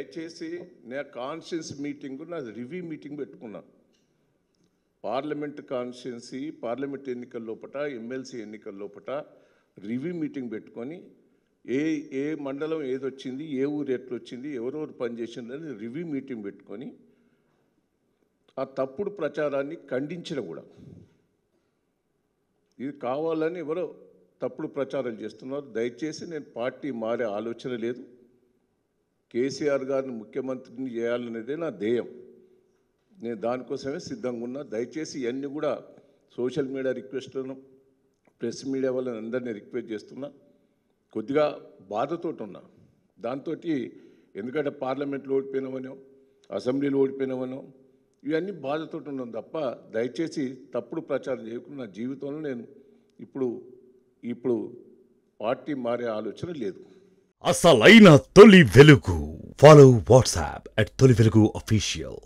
దయచేసి నా conscience meeting నా రివ్యూ మీటింగ్ పెట్టుకున్నా. పార్లమెంట్ కాన్స్టిట్యున్సీ పార్లమెంట్ ఎన్నికల లోపట ఎమ్మెల్సీ ఎన్నికల లోపట రివ్యూ మీటింగ్ పెట్టుకొని ఏ మండలం ఏదొచ్చింది, ఏ ఊరు ఎట్లొచ్చింది, ఎవరెవరు పనిచేసిందని రివ్యూ మీటింగ్ పెట్టుకొని ఆ తప్పుడు ప్రచారాన్ని ఖండించిన కూడా. ఇది కావాలని ఎవరో తప్పుడు ప్రచారం చేస్తున్నారు. దయచేసి నేను పార్టీ మారే ఆలోచన లేదు. కేసీఆర్ గారిని ముఖ్యమంత్రిని చేయాలనేదే నా ధ్యేయం. నేను దానికోసమే సిద్ధంగా ఉన్నా. దయచేసి ఇవన్నీ కూడా సోషల్ మీడియా రిక్వెస్ట్లను ప్రెస్ మీడియా వాళ్ళని అందరినీ రిక్వెస్ట్ చేస్తున్నా. కొద్దిగా బాధతో ఉన్నా దాంతో. ఎందుకంటే పార్లమెంట్లో ఓడిపోయినామనో అసెంబ్లీలో ఓడిపోయినామనో ఇవన్నీ బాధతో ఉన్నాం తప్ప దయచేసి తప్పుడు ప్రచారం చేయకుండా నా జీవితంలో నేను ఇప్పుడు పార్టీ మారే ఆలోచన లేదు. అసలైన తొలి వెలుగు. ఫాలో వాట్సాప్ @తొలి వెలుగు official.